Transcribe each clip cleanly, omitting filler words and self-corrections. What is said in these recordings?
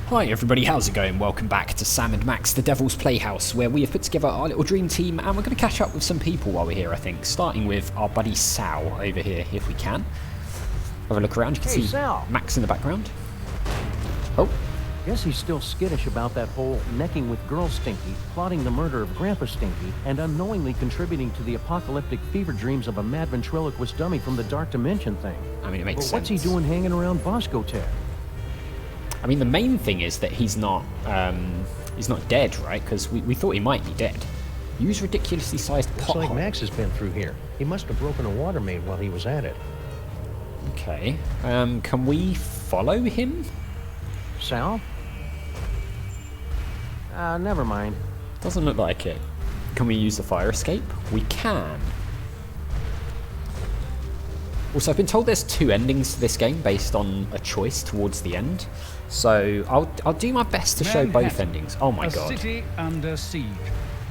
Hi everybody, how's it going? Welcome back to Sam and Max, the Devil's Playhouse, where we have put together our little dream team and we're going to catch up with some people while we're here, I think. Starting with our buddy Sal over here, if we can. Have a look around, you can see Sal. Max in the background. Oh. Guess he's still skittish about that whole necking with Girl Stinky, plotting the murder of Grandpa Stinky, and unknowingly contributing to the apocalyptic fever dreams of a mad ventriloquist dummy from the Dark Dimension thing. I mean, it makes sense. What's he doing hanging around Bosco Tech? I mean, the main thing is that he's not dead, right? Because we thought he might be dead. Use ridiculously sized Looks pothole. like Max has been through here. He must have broken a water main while he was at it. Okay. Can we follow him? Sal? Never mind. Doesn't look like it. Can we use the fire escape? We can. Also, I've been told there's two endings to this game based on a choice towards the end. So I'll do my best to show both endings. Oh my god. A city under siege.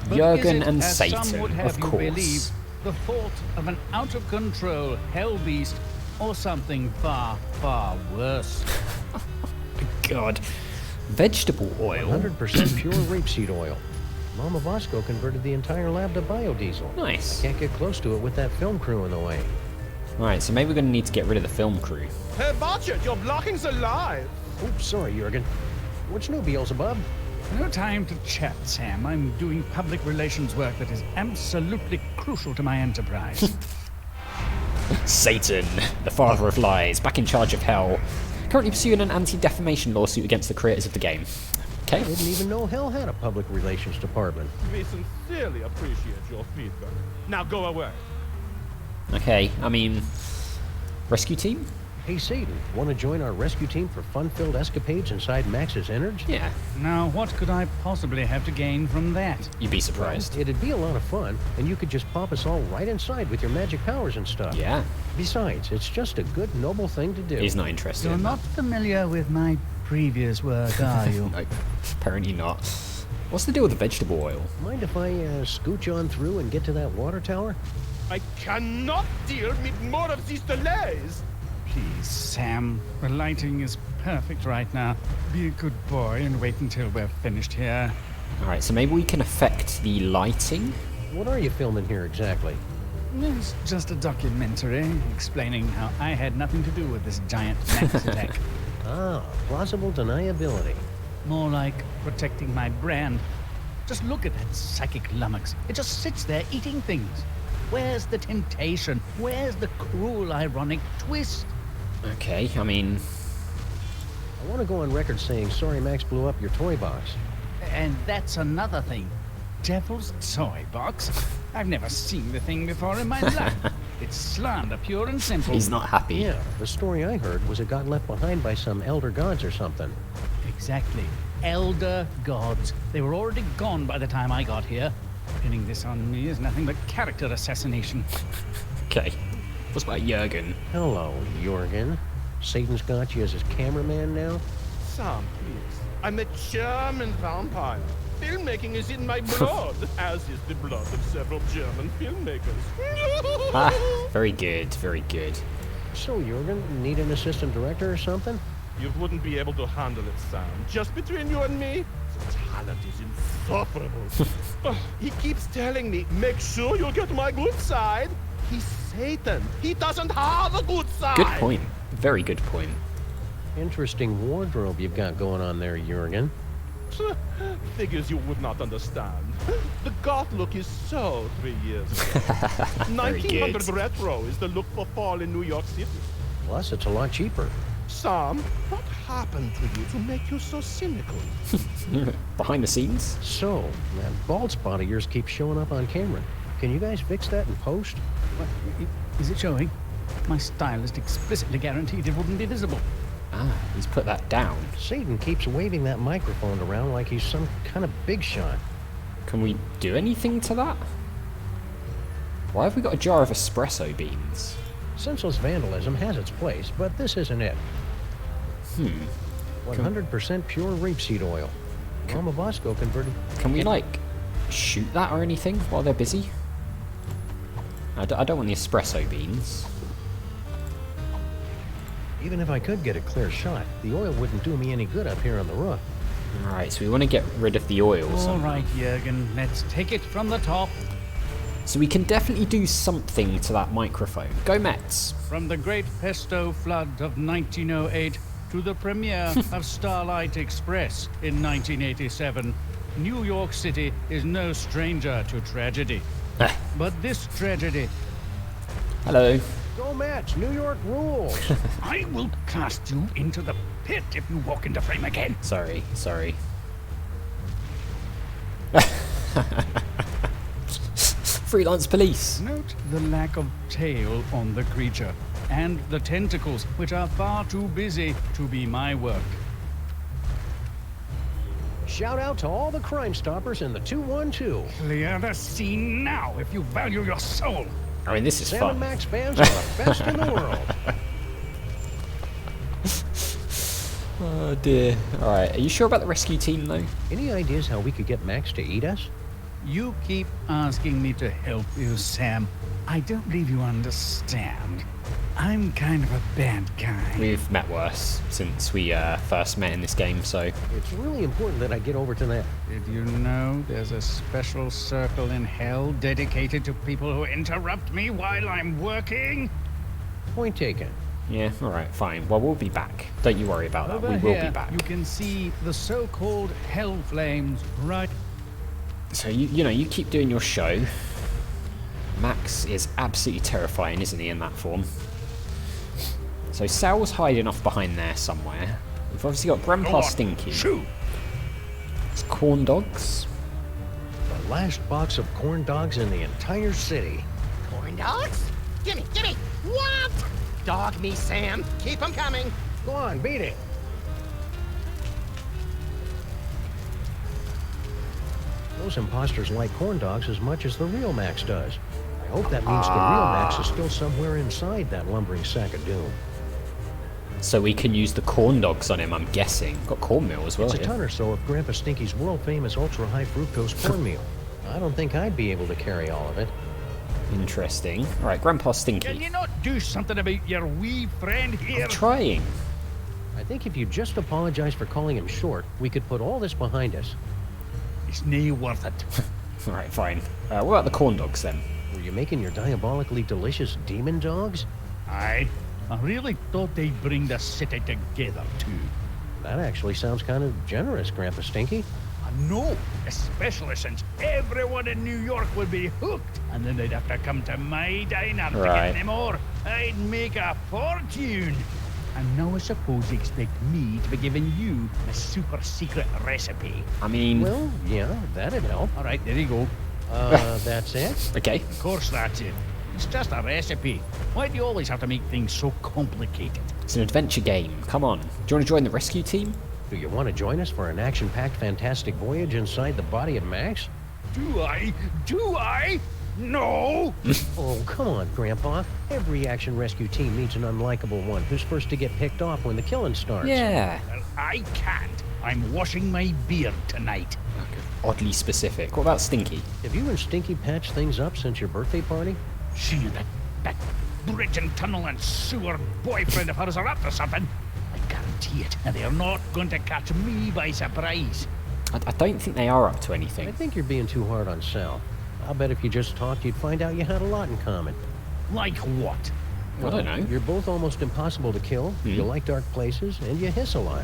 Jurgen and as some Satan, would have of you course. believe, the fault of an out-of-control hell beast or something far, far worse. God. Vegetable oil. 100% pure rapeseed oil. Mama Bosco converted the entire lab to biodiesel. Nice. Can't get close to it with that film crew in the way. Alright, so maybe we're going to need to get rid of the film crew. Hey, Botchet, your blocking's alive! Oops, sorry, Jurgen. What's new, Beelzebub? No time to chat, Sam. I'm doing public relations work that is absolutely crucial to my enterprise. Satan, the father of lies, back in charge of hell. Currently pursuing an anti-defamation lawsuit against the creators of the game. Okay. I didn't even know hell had a public relations department. We sincerely appreciate your feedback. Now go away. Okay, I mean... Rescue team? Hey, Satan, want to join our rescue team for fun-filled escapades inside Max's innards? Yeah, Now, what could I possibly have to gain from that? you'd be surprised. It'd be a lot of fun, and you could just pop us all right inside with your magic powers and stuff. Yeah, Besides, it's just a good, noble thing to do. he's not interested You're in not familiar with my previous work, are you? that. No, apparently not. What's the deal with the vegetable oil? Mind if I scooch on through and get to that water tower? I cannot deal with more of these delays. Please, Sam. The lighting is perfect right now. Be a good boy and wait until we're finished here. Alright, so maybe we can affect the lighting? What are you filming here exactly? It's just a documentary explaining how I had nothing to do with this giant Max attack. Ah, plausible deniability. More like protecting my brand. Just look at that psychic lummox. It just sits there eating things. Where's the temptation? Where's the cruel, ironic twist? Okay, I mean... I want to go on record saying sorry Max blew up your toy box. And that's another thing. Devil's toy box? I've never seen the thing before in my life. It's slander, pure and simple. He's not happy. Yeah, the story I heard was it got left behind by some elder gods or something. Exactly. Elder gods. They were already gone by the time I got here. Pinning this on me is nothing but character assassination. Okay. What's about Jurgen? Hello, Jurgen. Satan's got you as his cameraman now? Sam, please. I'm a German vampire. Filmmaking is in my blood, as is the blood of several German filmmakers. Ah, very good, very good. So, Jurgen, need an assistant director or something? You wouldn't be able to handle it, Sam. Just between you and me, the talent is insufferable. He keeps telling me, make sure you get my good side. He's Satan. He doesn't have a good side. Good point. Very good point. Interesting wardrobe you've got going on there, Jurgen. Figures you would not understand. The goth look is so 3 years ago. Very 1900 good. retro is the look for fall in New York City. Plus, it's a lot cheaper. Sam, what happened to you to make you so cynical? Behind the scenes? So, that bald spot of yours keeps showing up on camera. Can you guys fix that in post? What? Is it showing? My stylist explicitly guaranteed it wouldn't be visible. Ah, he's put that down. Satan keeps waving that microphone around like he's some kind of big shot. Can we do anything to that? Why have we got a jar of espresso beans? Senseless vandalism has its place, but this isn't it. 100% pure rapeseed oil. Mama Bosco converted... Can we, like, shoot that or anything while they're busy? I don't want the espresso beans. Even if I could get a clear shot, the oil wouldn't do me any good up here on the roof. Alright, so we want to get rid of the oil. All right, Jurgen, let's take it from the top. So we can definitely do something to that microphone. Go Mets. From the great pesto flood of 1908 to the premiere of Starlight Express in 1987, New York City is no stranger to tragedy. But this tragedy... Hello. Go Mets! New York rules! I will cast you into the pit if you walk into frame again. Sorry. Freelance police. Note the lack of tail on the creature, and the tentacles, which are far too busy to be my work. Shout out to all the Crime Stoppers in the 212. Clear the scene now if you value your soul. I mean, this is Sam fun. and Max fans are the best in the world. Oh dear. Alright, are you sure about the rescue team though? Any ideas how we could get Max to eat us? You keep asking me to help you, Sam. I don't believe you understand. I'm kind of a bad guy. We've met worse since we first met in this game, so... It's really important that I get over to that. Did you know there's a special circle in hell dedicated to people who interrupt me while I'm working? Point taken. Yeah, alright, fine. Well, we'll be back. Don't you worry about that. Over We will here, be back. You can see the so-called hell flames right... So, you keep doing your show. Max is absolutely terrifying, isn't he, in that form? So Sal's hiding off behind there somewhere. We've obviously got Grandpa Stinky. Shoot! It's corn dogs. The last box of corn dogs in the entire city. Corn dogs? Gimme! What? Dog me, Sam. Keep 'em coming. Go on, beat it. Those imposters like corn dogs as much as the real Max does. I hope that means the real Max is still somewhere inside that lumbering sack of doom. So we can use the corn dogs on him, I'm guessing. Got cornmeal as well It's a here. ton or so of Grandpa Stinky's world-famous ultra-high fructose cornmeal. I don't think I'd be able to carry all of it. Interesting. Alright, Grandpa Can Stinky. you not do something about your wee friend here? I'm trying. I think if you just apologize for calling him short, we could put all this behind us. It's nae worth it. Alright, fine. What about the corn dogs then? Were you making your diabolically delicious demon dogs? I really thought they'd bring the city together, too. That actually sounds kind of generous, Grandpa Stinky. I know, especially since everyone in New York would be hooked, and then they'd have to come to my diner to Right. get any more. I'd make a fortune. And now I suppose you expect me to be giving you a super secret recipe. I mean... Well, yeah, that'd help. All right, there you go. That's it? okay. Of course that's it. It's just a recipe. Why do you always have to make things so complicated? It's an adventure game. Come on. Do you want to join the rescue team? Do you want to join us for an action-packed fantastic voyage inside the body of Max? Do I? No! Oh, come on, Grandpa. Every action rescue team needs an unlikable one who's first to get picked off when the killing starts. Yeah. Well, I can't. I'm washing my beard tonight. Oddly specific. What about Stinky? Have you and Stinky patched things up since your birthday party? She and that bridge and tunnel and sewer boyfriend of hers are up to something. I guarantee it. And they're not going to catch me by surprise. I don't think they are up to I anything. think you're being too hard on Sal. I'll bet if you just talked, you'd find out you had a lot in common. Like what? I don't know. You're both almost impossible to kill, you like dark places, and you hiss a lot.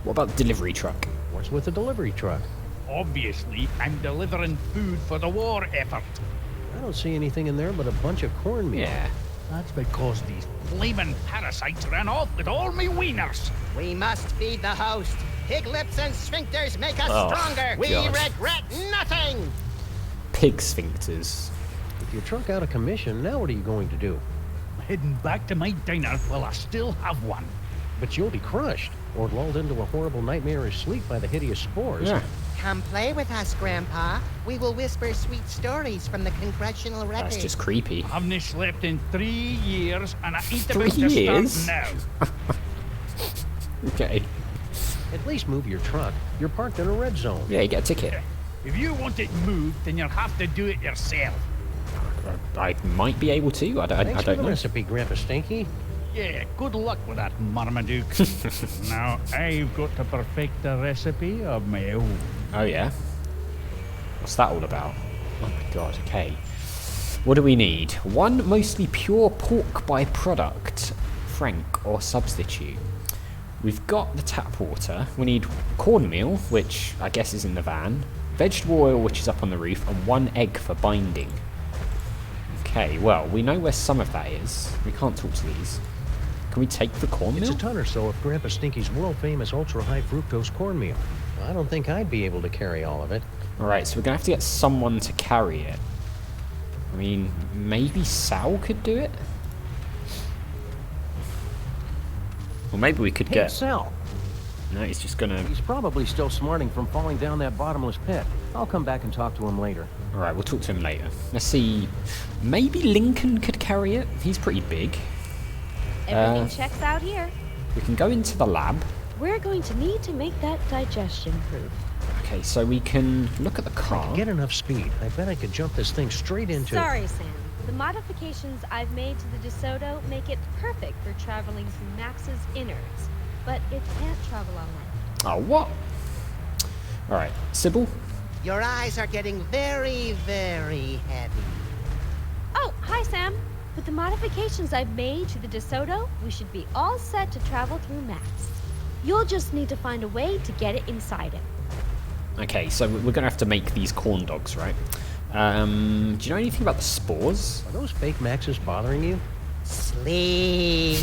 What about the delivery truck? What's with the delivery truck? Obviously, I'm delivering food for the war effort. I don't see anything in there but a bunch of cornmeal. Yeah. That's because these flaming parasites ran off with all me wieners. We must feed the host. Pig lips and sphincters make us Oh, stronger. We God. regret nothing. Pig sphincters. With your truck out of commission, now what are you going to do? Heading back to my diner while I still have one. But you'll be crushed, or lulled into a horrible nightmarish sleep by the hideous spores. Yeah. Come play with us, Grandpa. We will whisper sweet stories from the congressional record. That's just creepy. I haven't slept in 3 years, and I ain't 3 about to years? start now. Okay. At least move your truck. You're parked in a red zone. Yeah, you get a ticket. If you want it moved, then you'll have to do it yourself. I might be able to. I Thanks for don't the know. recipe, Grandpa Stinky. Yeah, good luck with that, Marmaduke. Now, I've got to perfect the recipe of my own. Oh, yeah? What's that all about? Oh, my God, okay. What do we need? 1 mostly pure pork byproduct, frank or substitute. We've got the tap water. We need cornmeal, which I guess is in the van. Vegetable oil, which is up on the roof. And 1 egg for binding. Okay, well, we know where some of that is. We can't talk to these. Can we take the cornmeal? It's a ton or so of Grandpa Stinky's world-famous ultra-high fructose cornmeal. I don't think I'd be able to carry all of it. Alright, so we're going to have to get someone to carry it. I mean, maybe Sal could do it? Or maybe we could Hey, get... Sal. No, he's just going to... He's probably still smarting from falling down that bottomless pit. I'll come back and talk to him later. Alright, we'll talk to him later. Let's see... Maybe Lincoln could carry it? He's pretty big. Everything checks out here. We can go into the lab. We're going to need to make that digestion proof. Okay, so we can look at the car. Get enough speed. I bet I could jump this thing straight into... Sorry, Sam. The modifications I've made to the DeSoto make it perfect for traveling through Max's innards, but it can't travel on land. Oh, what? Alright, Sybil? Your eyes are getting very, very heavy. Oh, hi, Sam. With the modifications I've made to the DeSoto, we should be all set to travel through Max. You'll just need to find a way to get it inside him. Okay, so we're going to have to make these corn dogs, right? Do you know anything about the spores? Are those fake Maxes bothering you? Sleep.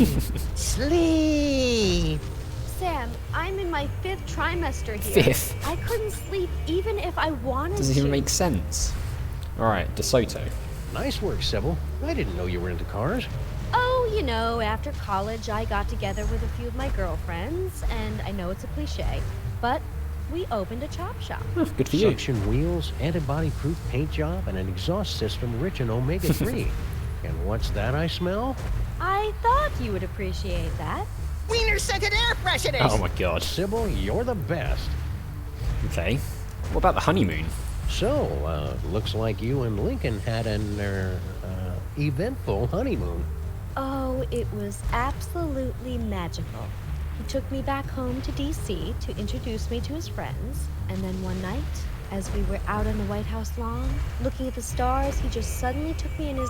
Sleep. Sam, I'm in my 5th trimester here. 5th? I couldn't sleep even if I wanted Does it to. even make sense? Alright, DeSoto. Nice work, Sybil. I didn't know you were into cars. Oh, you know, after college, I got together with a few of my girlfriends, and I know it's a cliche, but we opened a chop shop. Oh, good for you. Suction wheels, antibody-proof paint job, and an exhaust system rich in omega-3. And what's that I smell? I thought you would appreciate that. Wiener-scented air fresheners. Oh my god. Sybil, you're the best. Okay. What about the honeymoon? So, looks like you and Lincoln had an, eventful honeymoon. Oh, it was absolutely magical. He took me back home to D.C. to introduce me to his friends, and then one night, as we were out on the White House lawn, looking at the stars, he just suddenly took me in his...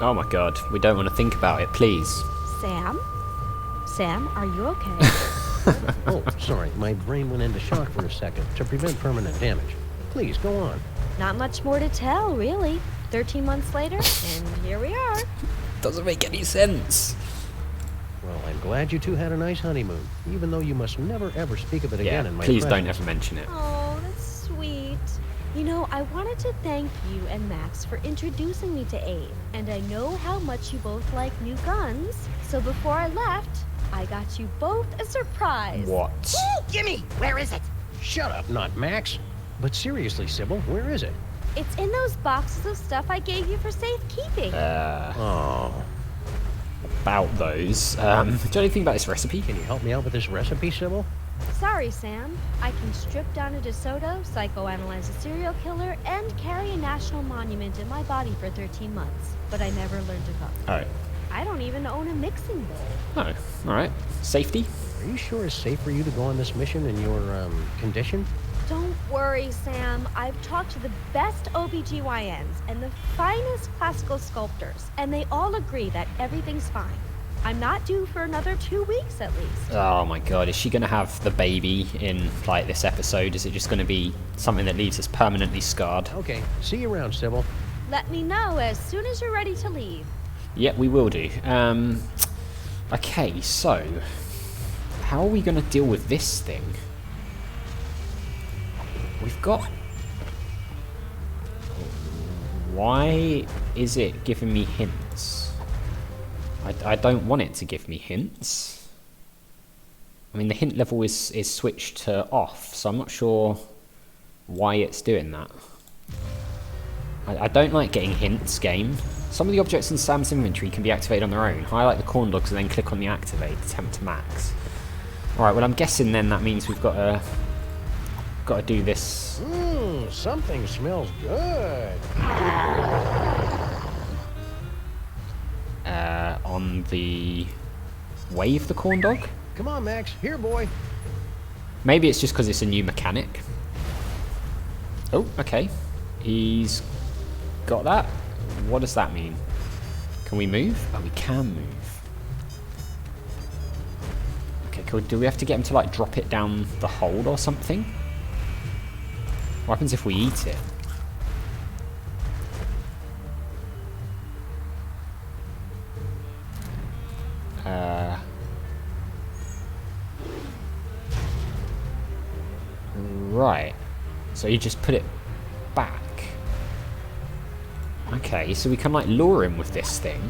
Oh my god, we don't want to think about it, please. Sam? Sam, are you okay? Oh, sorry, my brain went into shock for a second to prevent permanent damage. Please, go on. Not much more to tell, really. 13 months later, and here we are. Doesn't make any sense. Well, I'm glad you two had a nice honeymoon, even though you must never ever speak of it again in my please don't presence. ever mention it. Oh, that's sweet. You know, I wanted to thank you and Max for introducing me to Abe, and I know how much you both like new guns, so before I left, I got you both a surprise. What? Ooh, gimme. Where is it? Shut up, not Max. But seriously, Sybil, where is it? It's in those boxes of stuff I gave you for safekeeping. Oh. About those. Do you know anything about this recipe? Can you help me out with this recipe, Sybil? Sorry, Sam. I can strip down a DeSoto, psychoanalyze a serial killer, and carry a national monument in my body for 13 months. But I never learned to cook. Oh. I don't even own a mixing bowl. Oh, alright. Safety? Are you sure it's safe for you to go on this mission in your, condition? Don't worry, Sam. I've talked to the best OBGYNs and the finest classical sculptors, and they all agree that everything's fine. I'm not due for another 2 weeks at least. Oh my god, is she going to have the baby in, like, this episode? Is it just going to be something that leaves us permanently scarred? Okay, see you around, Sybil. Let me know as soon as you're ready to leave. Yeah, we will do. Okay, so... how are we going to deal with this thing? We've got... why is it giving me hints? I don't want it to give me hints. I mean, the hint level is switched to off, so I'm not sure why it's doing that. I don't like getting hints, game. Some of the objects in Sam's inventory can be activated on their own. Highlight the corn dogs and then click on the activate, attempt to max. Alright, well I'm guessing then that means we've got to do this. Something smells good. On the wave the corn dog? Come on, Max. Here, boy. Maybe it's just because it's a new mechanic. Oh, okay. He's got that. What does that mean? Can we move? Oh, we can move. Okay, cool. Do we have to get him to, like, drop it down the hole or something? What happens if we eat it? Right. So you just put it back. Okay, so we can, like, lure him with this thing.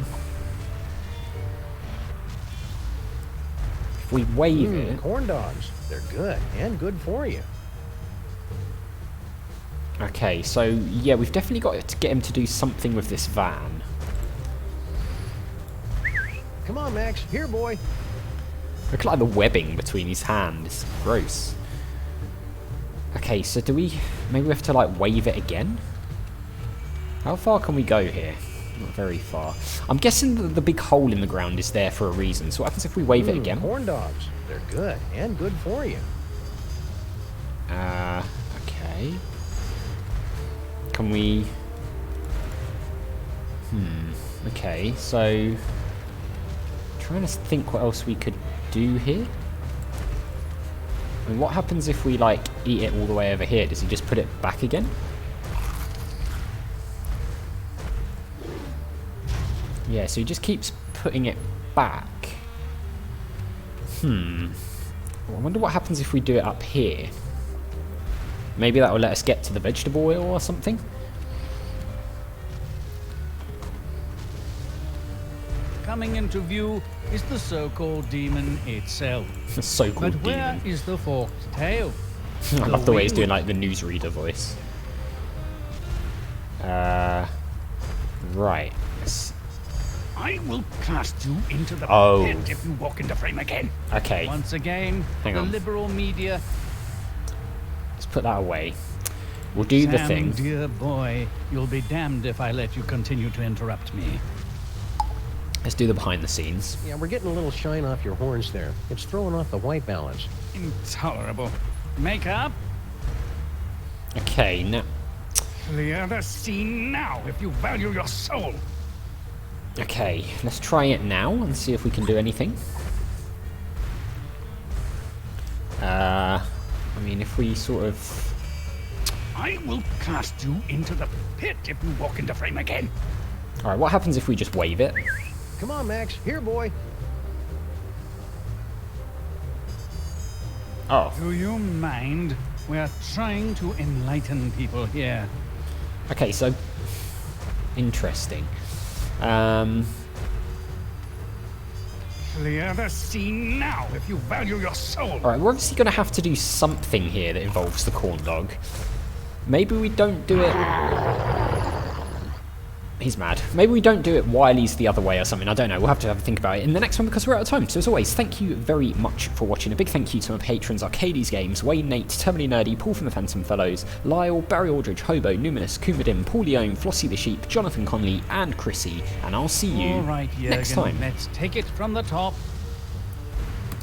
If we wave it... Corn dogs. They're good, and good for you. Okay, so, yeah, we've definitely got to get him to do something with this van. Come on, Max. Here, boy. Look at, like, the webbing between his hands. Gross. Okay, so do we... Maybe we have to, like, wave it again? How far can we go here? Not very far. I'm guessing the big hole in the ground is there for a reason. So what happens if we wave it again? Corn dogs. They're good, and good for you. Okay. Can we... Okay, so... Trying to think what else we could do here. I mean, what happens if we, like, eat it all the way over here? Does he just put it back again? Yeah, so he just keeps putting it back. I wonder what happens if we do it up here. Maybe that will let us get to the vegetable oil or something? Coming into view is the so-called demon itself. The so-called But where demon. is the forked tail? I love the way he's doing, like, the newsreader voice. Right. I will cast you into the Oh. pit if you walk into frame again. Okay, Once again, Hang the on. liberal media. let's put that away. We'll do the Sam, thing. dear boy, you'll be damned if I let you continue to interrupt me. Let's do the behind the scenes. Yeah, we're getting a little shine off your horns there. It's throwing off the white balance. Intolerable. Make up? Okay, now... Clear the scene now if you value your soul. Okay, let's try it now and see if we can do anything. I mean, if we sort of... I will cast you into the pit if you walk into frame again. Alright, what happens if we just wave it? Come on, Max. Here, boy. Oh, Do you mind? We are trying to enlighten people here. okay, so... Interesting. Clear the scene now if you value your soul. Alright, we're obviously going to have to do something here that involves the corn dog. Maybe we don't do it... He's mad. Maybe we don't do it while he's the other way or something. I don't know. We'll have to have a think about it in the next one because we're out of time. So as always, thank you very much for watching. A big thank you to my patrons, Arcades Games, Wayne, Nate, Terminally Nerdy, Paul from the Phantom Fellows, Lyle, Barry Aldridge, Hobo, Numinous, Kumadim, Paul Leone, Flossie the Sheep, Jonathan Conley, and Chrissy. And I'll see you All right, Jurgen, next time. let's take it from the top.